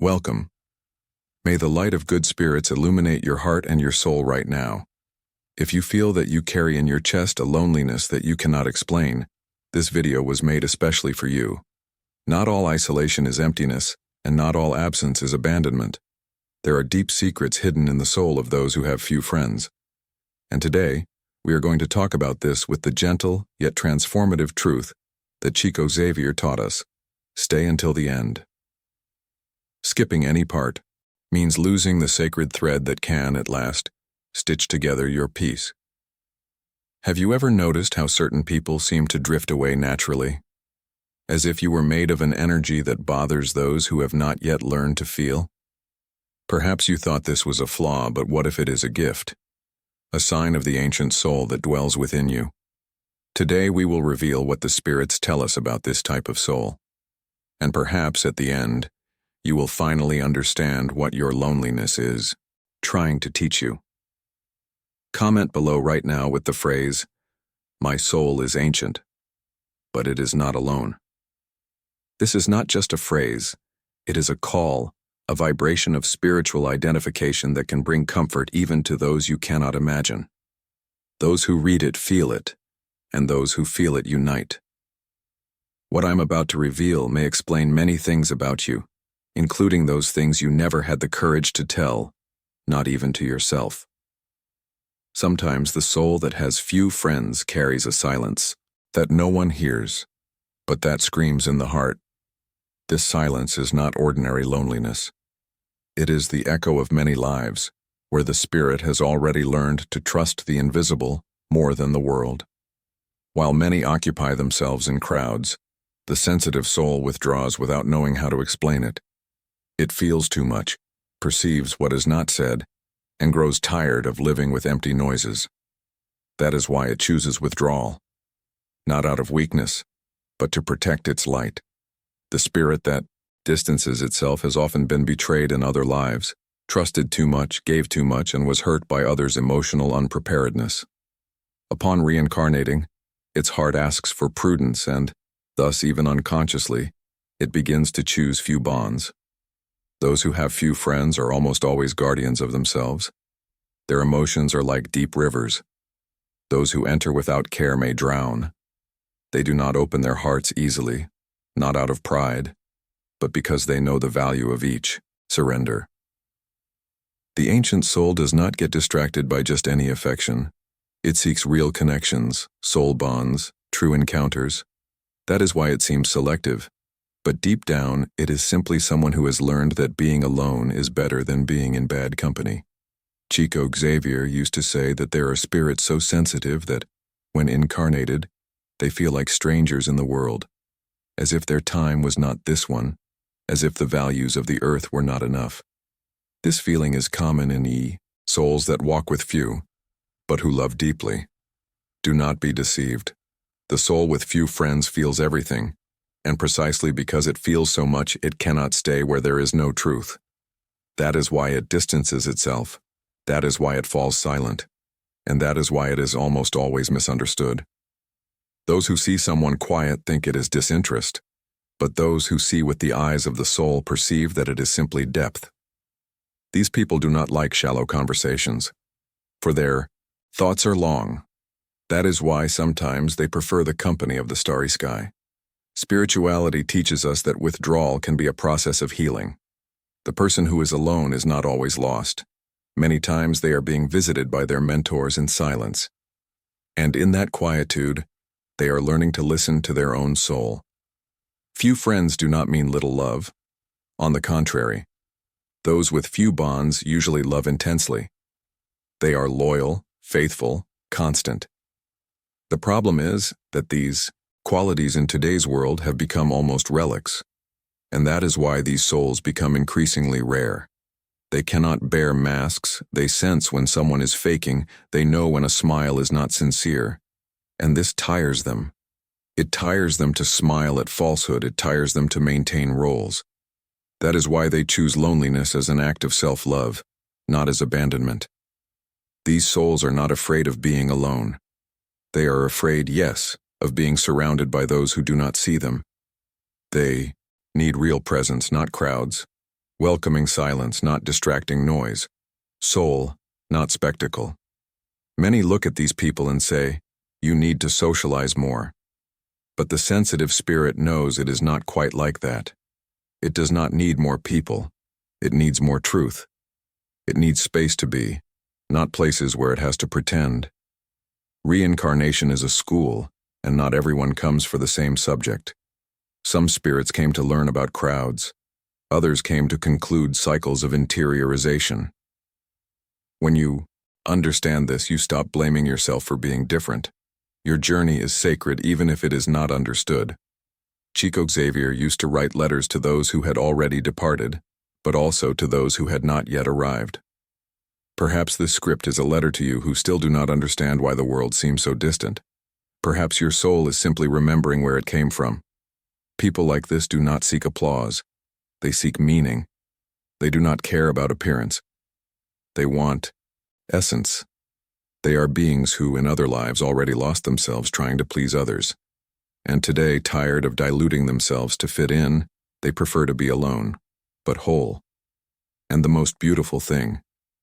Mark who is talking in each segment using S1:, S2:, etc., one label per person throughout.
S1: Welcome. May the light of good spirits illuminate your heart and your soul right now. If you feel that you carry in your chest a loneliness that you cannot explain, this video was made especially for you. Not all isolation is emptiness, and not all absence is abandonment. There are deep secrets hidden in the soul of those who have few friends. And today, we are going to talk about this with the gentle, yet transformative truth that Chico Xavier taught us. Stay until the end. Skipping any part means losing the sacred thread that can, at last, stitch together your piece. Have you ever noticed how certain people seem to drift away naturally? As if you were made of an energy that bothers those who have not yet learned to feel? Perhaps you thought this was a flaw, but what if it is a gift? A sign of the ancient soul that dwells within you. Today we will reveal what the spirits tell us about this type of soul. And perhaps at the end, you will finally understand what your loneliness is trying to teach you. Comment below right now with the phrase, "My soul is ancient, but it is not alone." This is not just a phrase, it is a call, a vibration of spiritual identification that can bring comfort even to those you cannot imagine. Those who read it feel it, and those who feel it unite. What I'm about to reveal may explain many things about you, including those things you never had the courage to tell, not even to yourself. Sometimes the soul that has few friends carries a silence that no one hears, but that screams in the heart. This silence is not ordinary loneliness. It is the echo of many lives, where the spirit has already learned to trust the invisible more than the world. While many occupy themselves in crowds, the sensitive soul withdraws without knowing how to explain it. It feels too much, perceives what is not said, and grows tired of living with empty noises. That is why it chooses withdrawal, not out of weakness, but to protect its light. The spirit that distances itself has often been betrayed in other lives, trusted too much, gave too much, and was hurt by others' emotional unpreparedness. Upon reincarnating, its heart asks for prudence and, thus even unconsciously, it begins to choose few bonds. Those who have few friends are almost always guardians of themselves. Their emotions are like deep rivers. Those who enter without care may drown. They do not open their hearts easily, not out of pride, but because they know the value of each, surrender. The ancient soul does not get distracted by just any affection. It seeks real connections, soul bonds, true encounters. That is why it seems selective. But deep down, it is simply someone who has learned that being alone is better than being in bad company. Chico Xavier used to say that there are spirits so sensitive that, when incarnated, they feel like strangers in the world, as if their time was not this one, as if the values of the earth were not enough. This feeling is common in souls that walk with few, but who love deeply. Do not be deceived. The soul with few friends feels everything, and precisely because it feels so much, it cannot stay where there is no truth. That is why it distances itself. That is why it falls silent. And that is why it is almost always misunderstood. Those who see someone quiet think it is disinterest, but those who see with the eyes of the soul perceive that it is simply depth. These people do not like shallow conversations, for their thoughts are long. That is why sometimes they prefer the company of the starry sky. Spirituality teaches us that withdrawal can be a process of healing. The person who is alone is not always lost. Many times they are being visited by their mentors in silence. And in that quietude, they are learning to listen to their own soul. Few friends do not mean little love. On the contrary, those with few bonds usually love intensely. They are loyal, faithful, constant. The problem is that these qualities in today's world have become almost relics, and that is why these souls become increasingly rare. They cannot bear masks, they sense when someone is faking, they know when a smile is not sincere, and this tires them. It tires them to smile at falsehood, it tires them to maintain roles. That is why they choose loneliness as an act of self-love, not as abandonment. These souls are not afraid of being alone. They are afraid, yes, of being surrounded by those who do not see them. They need real presence, not crowds. welcoming silence, not distracting noise, soul, not spectacle. Many look at these people and say, "You need to socialize more." But the sensitive spirit knows it is not quite like that. It does not need more people. It needs more truth. It needs space to be, not places where it has to pretend. Reincarnation is a school, and not everyone comes for the same subject. Some spirits came to learn about crowds. Others came to conclude cycles of interiorization. When you understand this, you stop blaming yourself for being different. Your journey is sacred even if it is not understood. Chico Xavier used to write letters to those who had already departed, but also to those who had not yet arrived. Perhaps this script is a letter to you who still do not understand why the world seems so distant. Perhaps your soul is simply remembering where it came from. People like this do not seek applause. They seek meaning. They do not care about appearance. They want essence. They are beings who, in other lives, already lost themselves trying to please others. And today, tired of diluting themselves to fit in, they prefer to be alone, but whole. And the most beautiful thing,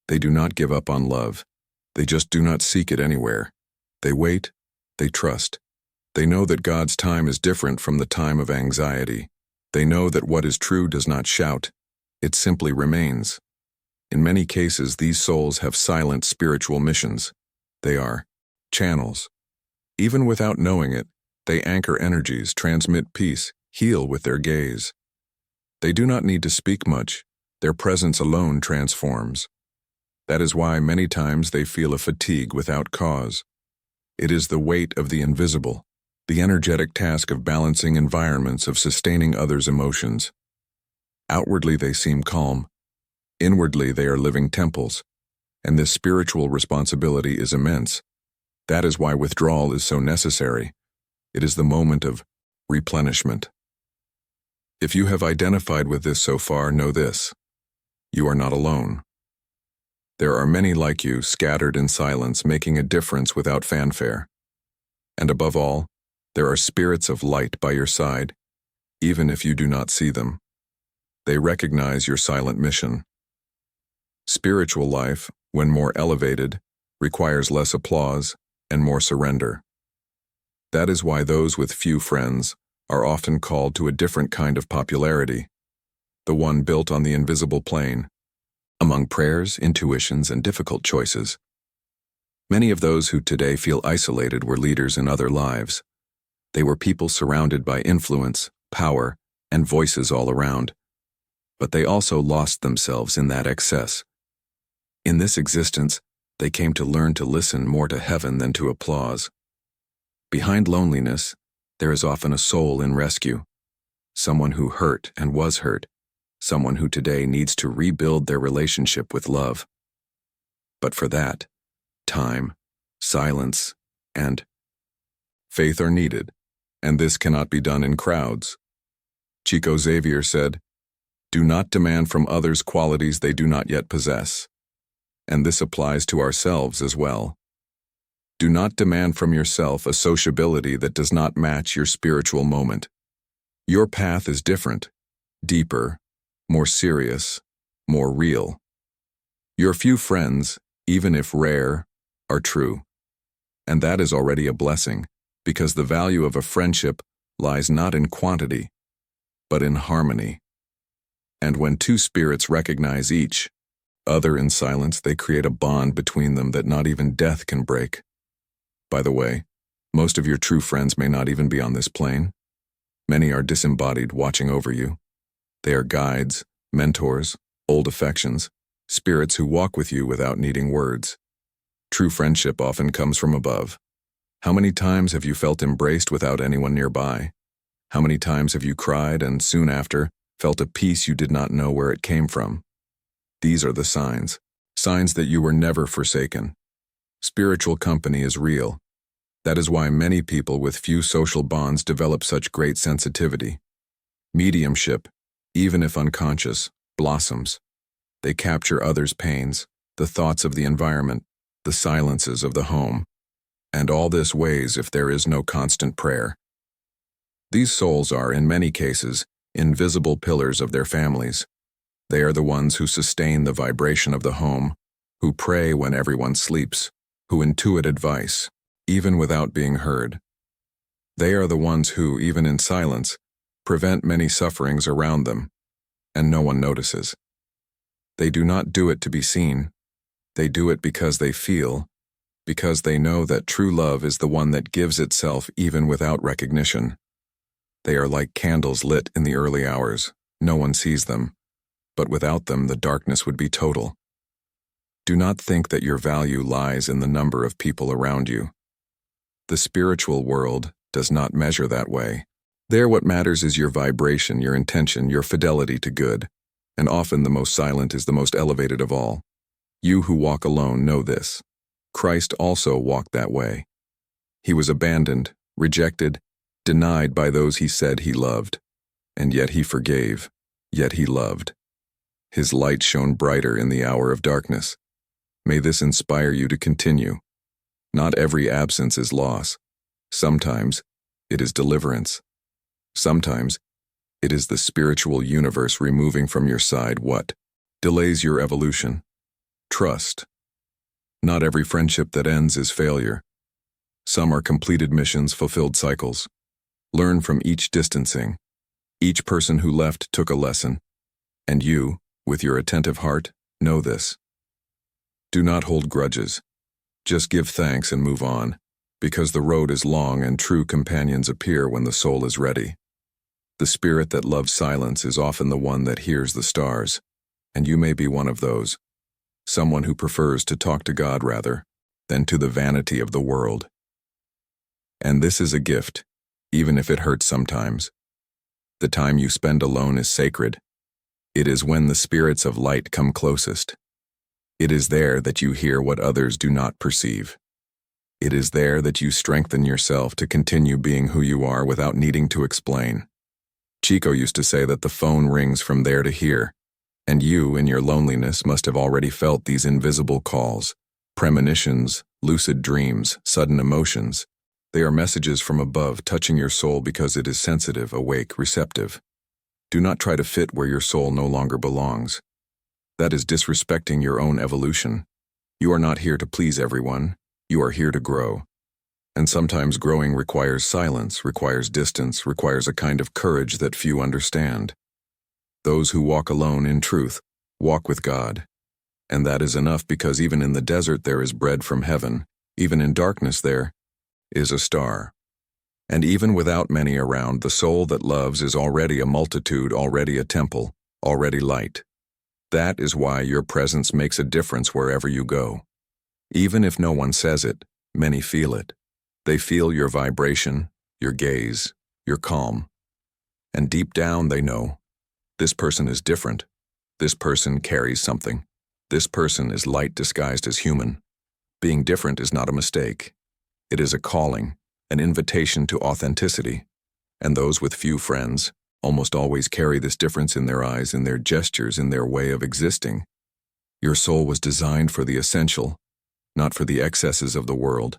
S1: they do not give up on love. They just do not seek it anywhere. They wait. They trust. They know that God's time is different from the time of anxiety. They know that what is true does not shout. It simply remains. In many cases, these souls have silent spiritual missions. They are channels. Even without knowing it, they anchor energies, transmit peace, heal with their gaze. They do not need to speak much. Their presence alone transforms. That is why many times they feel a fatigue without cause. It is the weight of the invisible, the energetic task of balancing environments, of sustaining others' emotions. Outwardly they seem calm. Inwardly they are living temples, and this spiritual responsibility is immense. That is why withdrawal is so necessary. It is the moment of replenishment. If you have identified with this so far, know this: you are not alone. There are many like you, scattered in silence, making a difference without fanfare. And above all, there are spirits of light by your side, even if you do not see them. They recognize your silent mission. Spiritual life, when more elevated, requires less applause and more surrender. That is why those with few friends are often called to a different kind of popularity, the one built on the invisible plane. Among prayers, intuitions, and difficult choices, many of those who today feel isolated were leaders in other lives. They were people surrounded by influence, power, and voices all around. But they also lost themselves in that excess. In this existence, they came to learn to listen more to heaven than to applause. Behind loneliness, there is often a soul in rescue, someone who hurt and was hurt, someone who today needs to rebuild their relationship with love. But for that, time, silence, and faith are needed, and this cannot be done in crowds. Chico Xavier said, "Do not demand from others qualities they do not yet possess." And this applies to ourselves as well. Do not demand from yourself a sociability that does not match your spiritual moment. Your path is different, deeper, more serious, more real. Your few friends, even if rare, are true. And that is already a blessing, because the value of a friendship lies not in quantity, but in harmony. And when two spirits recognize each other in silence, they create a bond between them that not even death can break. By the way, most of your true friends may not even be on this plane. Many are disembodied, watching over you. They are guides, mentors, old affections, spirits who walk with you without needing words. True friendship often comes from above. How many times have you felt embraced without anyone nearby? How many times have you cried and soon after felt a peace you did not know where it came from? These are the signs that you were never forsaken. Spiritual company is real. That is why many people with few social bonds develop such great sensitivity. Mediumship, even if unconscious, blossoms. They capture others' pains, the thoughts of the environment, the silences of the home. And all this weighs if there is no constant prayer. These souls are, in many cases, invisible pillars of their families. They are the ones who sustain the vibration of the home, who pray when everyone sleeps, who intuit advice, even without being heard. They are the ones who, even in silence, prevent many sufferings around them, and no one notices. They do not do it to be seen. They do it because they feel, because they know that true love is the one that gives itself even without recognition. They are like candles lit in the early hours. No one sees them, but without them the darkness would be total. Do not think that your value lies in the number of people around you. The spiritual world does not measure that way. There what matters is your vibration, your intention, your fidelity to good, and often the most silent is the most elevated of all. You who walk alone know this. Christ also walked that way. He was abandoned, rejected, denied by those he said he loved, and yet he forgave, yet he loved. His light shone brighter in the hour of darkness. May this inspire you to continue. Not every absence is loss. Sometimes it is deliverance. Sometimes it is the spiritual universe removing from your side what delays your evolution. Trust. Not every friendship that ends is failure. Some are completed missions, fulfilled cycles. Learn from each distancing. Each person who left took a lesson. And you, with your attentive heart, know this. Do not hold grudges. Just give thanks and move on, because the road is long and true companions appear when the soul is ready. The spirit that loves silence is often the one that hears the stars, and you may be one of those. Someone who prefers to talk to God rather than to the vanity of the world. And this is a gift, even if it hurts sometimes. The time you spend alone is sacred. It is when the spirits of light come closest. It is there that you hear what others do not perceive. It is there that you strengthen yourself to continue being who you are without needing to explain. Chico used to say that the phone rings from there to here. And you, in your loneliness, must have already felt these invisible calls, premonitions, lucid dreams, sudden emotions. They are messages from above touching your soul because it is sensitive, awake, receptive. Do not try to fit where your soul no longer belongs. That is disrespecting your own evolution. You are not here to please everyone. You are here to grow. And sometimes growing requires silence, requires distance, requires a kind of courage that few understand. Those who walk alone in truth walk with God. And that is enough because even in the desert there is bread from heaven. Even in darkness there is a star. And even without many around, the soul that loves is already a multitude, already a temple, already light. That is why your presence makes a difference wherever you go. Even if no one says it, many feel it. They feel your vibration, your gaze, your calm. And deep down they know, this person is different. This person carries something. This person is light disguised as human. Being different is not a mistake. It is a calling, an invitation to authenticity. And those with few friends almost always carry this difference in their eyes, in their gestures, in their way of existing. Your soul was designed for the essential, not for the excesses of the world.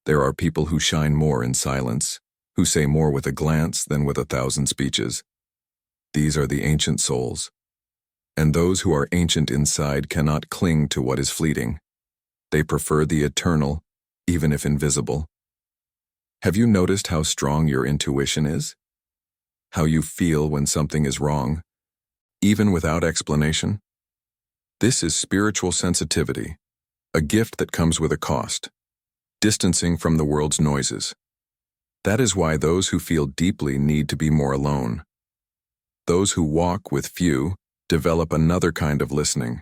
S1: There are people who shine more in silence, who say more with a glance than with 1,000 speeches. These are the ancient souls. And those who are ancient inside cannot cling to what is fleeting. They prefer the eternal, even if invisible. Have you noticed how strong your intuition is? How you feel when something is wrong, even without explanation? This is spiritual sensitivity, a gift that comes with a cost, distancing from the world's noises. That is why those who feel deeply need to be more alone. Those who walk with few develop another kind of listening.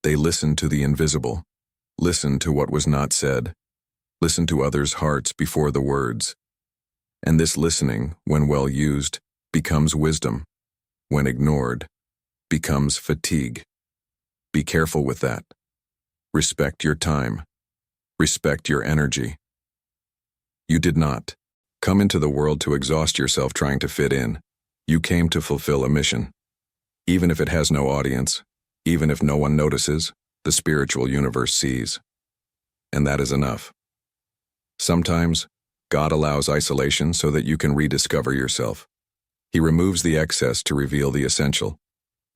S1: They listen to the invisible, listen to what was not said, listen to others' hearts before the words. And this listening, when well used, becomes wisdom. When ignored, becomes fatigue. Be careful with that. Respect your time. Respect your energy. You did not come into the world to exhaust yourself trying to fit in. You came to fulfill a mission. Even if it has no audience, even if no one notices, the spiritual universe sees. And that is enough. Sometimes, God allows isolation so that you can rediscover yourself. He removes the excess to reveal the essential.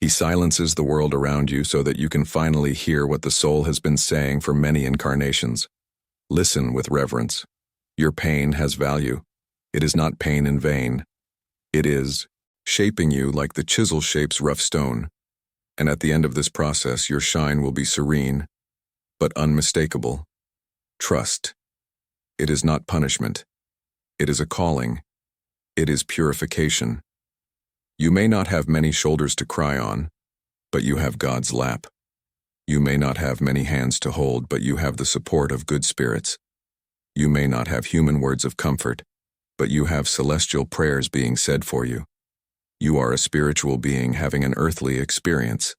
S1: He silences the world around you so that you can finally hear what the soul has been saying for many incarnations. Listen with reverence. Your pain has value. It is not pain in vain. It is shaping you like the chisel shapes rough stone. And at the end of this process, your shine will be serene, but unmistakable. Trust. It is not punishment. It is a calling. It is purification. You may not have many shoulders to cry on, but you have God's lap. You may not have many hands to hold, but you have the support of good spirits. You may not have human words of comfort, but you have celestial prayers being said for you. You are a spiritual being having an earthly experience.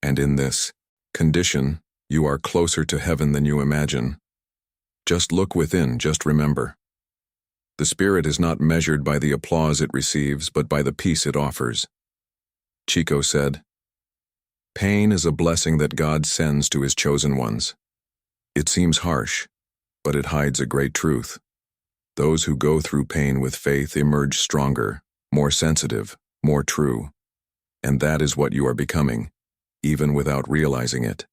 S1: And in this condition, you are closer to heaven than you imagine. Just look within, just remember. The spirit is not measured by the applause it receives, but by the peace it offers. Chico said, "Pain is a blessing that God sends to his chosen ones. It seems harsh, but it hides a great truth. Those who go through pain with faith emerge stronger, more sensitive, more true. And that is what you are becoming, even without realizing it.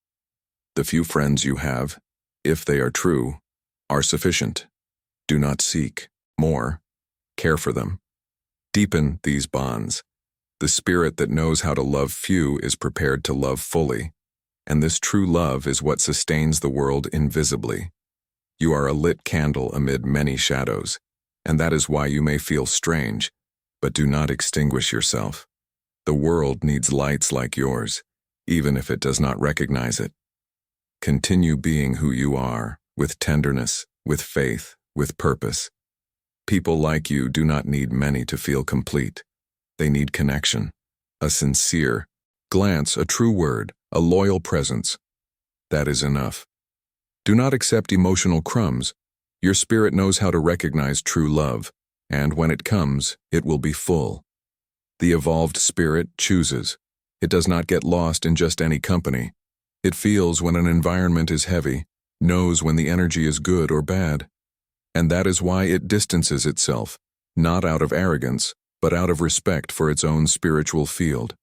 S1: The few friends you have, if they are true, are sufficient. Do not seek more. Care for them. Deepen these bonds. The spirit that knows how to love few is prepared to love fully, and this true love is what sustains the world invisibly. You are a lit candle amid many shadows, and that is why you may feel strange, but do not extinguish yourself. The world needs lights like yours, even if it does not recognize it. Continue being who you are, with tenderness, with faith, with purpose. People like you do not need many to feel complete. They need connection, a sincere glance, a true word, a loyal presence. That is enough. Do not accept emotional crumbs. Your spirit knows how to recognize true love, and when it comes, it will be full. The evolved spirit chooses. It does not get lost in just any company. It feels when an environment is heavy, knows when the energy is good or bad. And that is why it distances itself, not out of arrogance, but out of respect for its own spiritual field.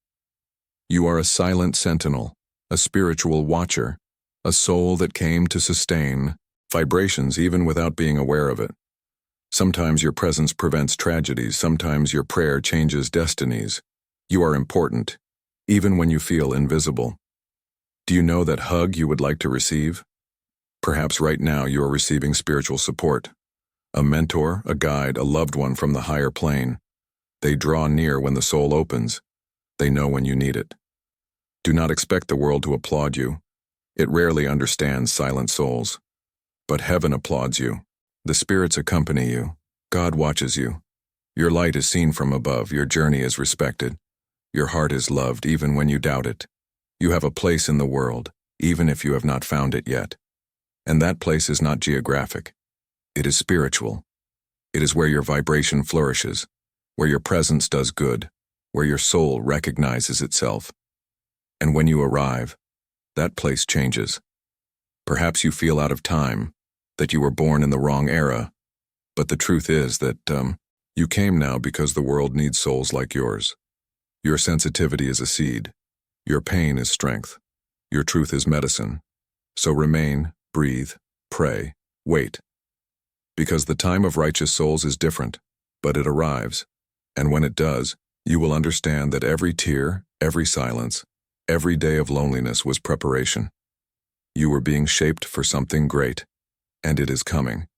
S1: You are a silent sentinel, a spiritual watcher, a soul that came to sustain vibrations even without being aware of it. Sometimes your presence prevents tragedies, sometimes your prayer changes destinies. You are important, even when you feel invisible. Do you know that hug you would like to receive? Perhaps right now you are receiving spiritual support. A mentor, a guide, a loved one from the higher plane. They draw near when the soul opens. They know when you need it. Do not expect the world to applaud you. It rarely understands silent souls. But heaven applauds you. The spirits accompany you. God watches you. Your light is seen from above. Your journey is respected. Your heart is loved even when you doubt it. You have a place in the world, even if you have not found it yet. And that place is not geographic. It is spiritual. It is where your vibration flourishes, where your presence does good, where your soul recognizes itself. And when you arrive, that place changes. Perhaps you feel out of time, that you were born in the wrong era, but the truth is that you came now because the world needs souls like yours. Your sensitivity is a seed. Your pain is strength. Your truth is medicine. So remain, breathe, pray, wait. Because the time of righteous souls is different, but it arrives. And when it does, you will understand that every tear, every silence, every day of loneliness was preparation. You were being shaped for something great, and it is coming.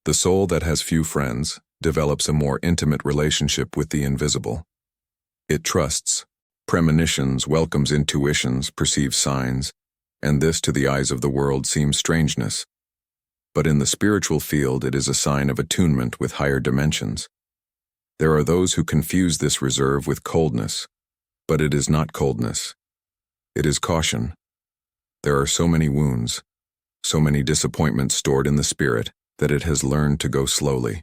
S1: The soul that has few friends develops a more intimate relationship with the invisible. It trusts, premonitions, welcomes intuitions, perceives signs, and this to the eyes of the world seems strangeness. But in the spiritual field it is a sign of attunement with higher dimensions. There are those who confuse this reserve with coldness, but it is not coldness. It is caution. There are so many wounds, so many disappointments stored in the spirit that it has learned to go slowly.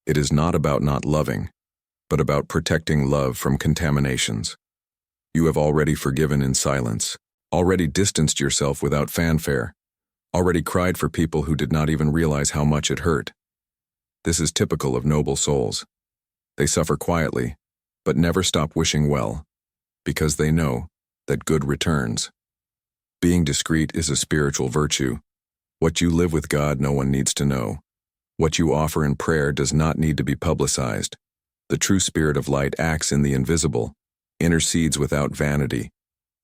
S1: It is not about not loving, but about protecting love from contaminations. You have already forgiven in silence, already distanced yourself without fanfare, already cried for people who did not even realize how much it hurt. This is typical of noble souls. They suffer quietly, but never stop wishing well. because they know that good returns. Being discreet is a spiritual virtue. What you live with God, no one needs to know. What you offer in prayer does not need to be publicized. The true spirit of light acts in the invisible, intercedes without vanity,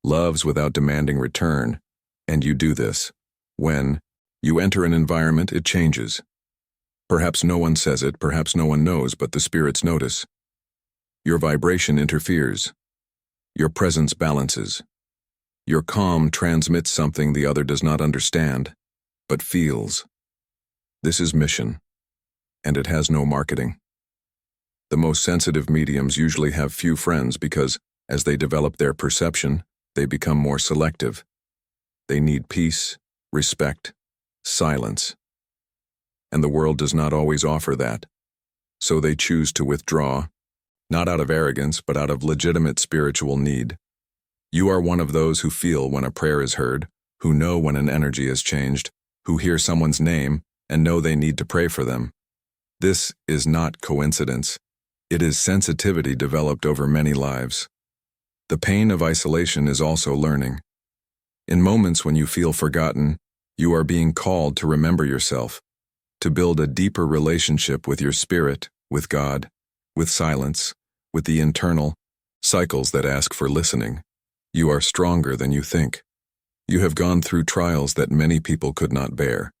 S1: loves without demanding return, and you do this. When you enter an environment, it changes. Perhaps no one says it, perhaps no one knows, but the spirits notice. Your vibration interferes. Your presence balances. Your calm transmits something the other does not understand, but feels. This is mission, and it has no marketing. The most sensitive mediums usually have few friends because, as they develop their perception, they become more selective. They need peace, respect, silence. And the world does not always offer that. So they choose to withdraw, not out of arrogance, but out of legitimate spiritual need. You are one of those who feel when a prayer is heard, who know when an energy is changed, who hear someone's name and know they need to pray for them. This is not coincidence. It is sensitivity developed over many lives. The pain of isolation is also learning. In moments when you feel forgotten, you are being called to remember yourself, to build a deeper relationship with your spirit, with God, with silence, with the internal cycles that ask for listening. You are stronger than you think. You have gone through trials that many people could not bear.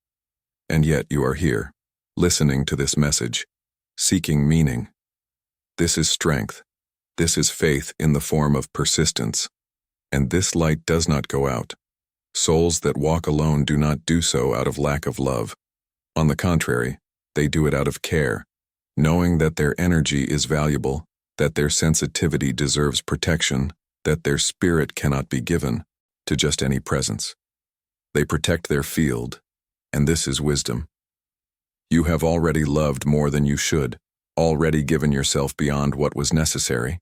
S1: And yet you are here, listening to this message, seeking meaning. This is strength. This is faith in the form of persistence. And this light does not go out. Souls that walk alone do not do so out of lack of love. On the contrary, they do it out of care, knowing that their energy is valuable, that their sensitivity deserves protection, that their spirit cannot be given to just any presence. They protect their field, and this is wisdom. You have already loved more than you should, already given yourself beyond what was necessary.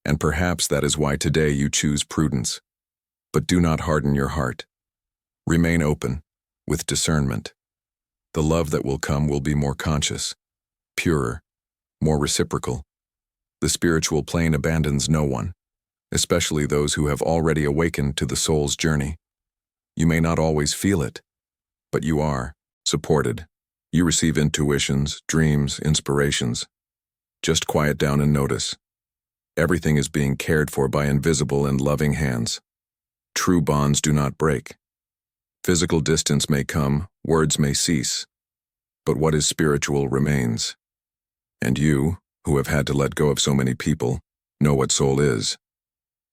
S1: And perhaps that is why today you choose prudence. But do not harden your heart. Remain open, with discernment. The love that will come will be more conscious, purer, more reciprocal. The spiritual plane abandons no one, especially those who have already awakened to the soul's journey. You may not always feel it, but you are supported. You receive intuitions, dreams, inspirations. Just quiet down and notice. Everything is being cared for by invisible and loving hands. True bonds do not break. Physical distance may come, words may cease, but what is spiritual remains. And you, who have had to let go of so many people, know what soul is.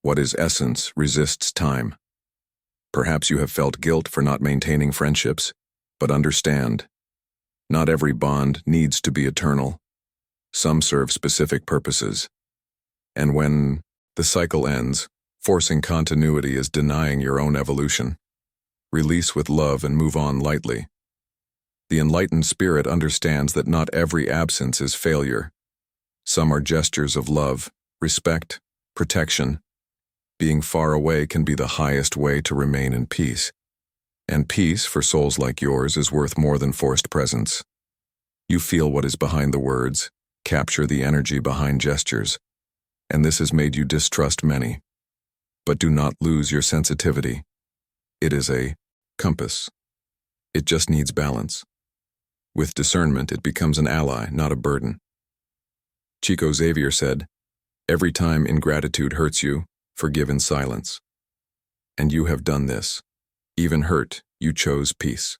S1: What is essence resists time. Perhaps you have felt guilt for not maintaining friendships, but understand, not every bond needs to be eternal. Some serve specific purposes. And when the cycle ends, forcing continuity is denying your own evolution. Release with love and move on lightly. The enlightened spirit understands that not every absence is failure. Some are gestures of love, respect, protection. Being far away can be the highest way to remain in peace. And peace, for souls like yours, is worth more than forced presence. You feel what is behind the words, capture the energy behind gestures, and this has made you distrust many. But do not lose your sensitivity. It is a compass. It just needs balance. With discernment, it becomes an ally, not a burden. Chico Xavier said, "Every time ingratitude hurts you, forgive in silence." And you have done this. Even hurt, you chose peace.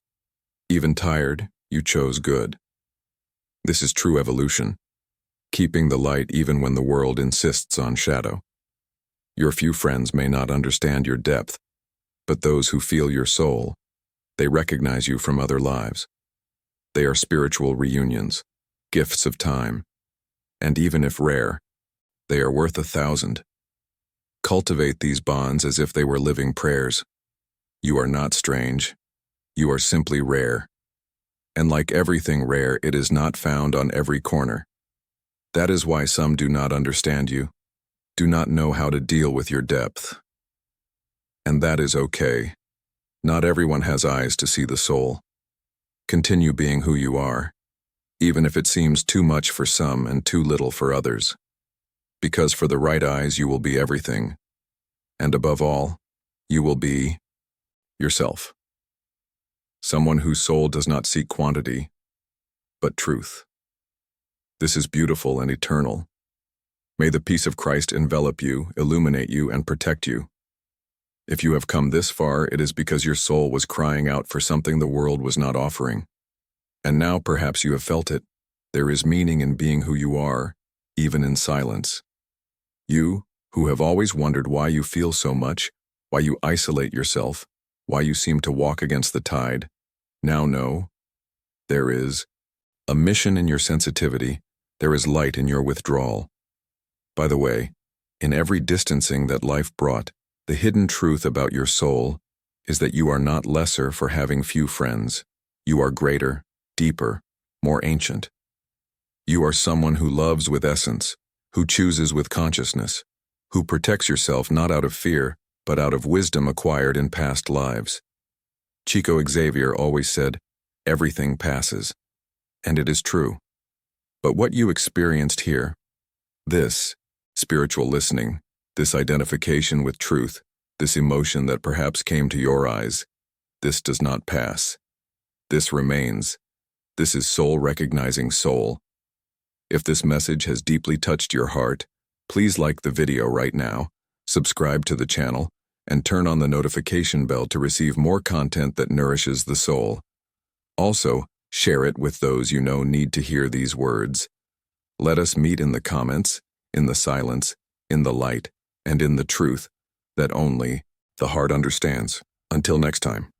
S1: Even tired, you chose good. This is true evolution, keeping the light even when the world insists on shadow. Your few friends may not understand your depth, but those who feel your soul, they recognize you from other lives. They are spiritual reunions, gifts of time, and even if rare, they are worth 1,000. Cultivate these bonds as if they were living prayers. You are not strange. You are simply rare. And like everything rare, it is not found on every corner. That is why some do not understand you, do not know how to deal with your depth. And that is okay. Not everyone has eyes to see the soul. Continue being who you are, even if it seems too much for some and too little for others. Because for the right eyes, you will be everything. And above all, you will be yourself. Someone whose soul does not seek quantity, but truth. This is beautiful and eternal. May the peace of Christ envelop you, illuminate you, and protect you. If you have come this far, it is because your soul was crying out for something the world was not offering. And now perhaps you have felt it. There is meaning in being who you are, even in silence. You, who have always wondered why you feel so much, why you isolate yourself, why you seem to walk against the tide, now know there is a mission in your sensitivity, there is light in your withdrawal. By the way, in every distancing that life brought, the hidden truth about your soul is that you are not lesser for having few friends. You are greater, deeper, more ancient. You are someone who loves with essence, who chooses with consciousness, who protects yourself not out of fear, but out of wisdom acquired in past lives. Chico Xavier always said, "Everything passes," and it is true. But what you experienced here, this spiritual listening, this identification with truth, this emotion that perhaps came to your eyes, this does not pass. This remains. This is soul recognizing soul. If this message has deeply touched your heart, please like the video right now, subscribe to the channel, and turn on the notification bell to receive more content that nourishes the soul. Also, share it with those you know need to hear these words. Let us meet in the comments, in the silence, in the light, and in the truth that only the heart understands. Until next time.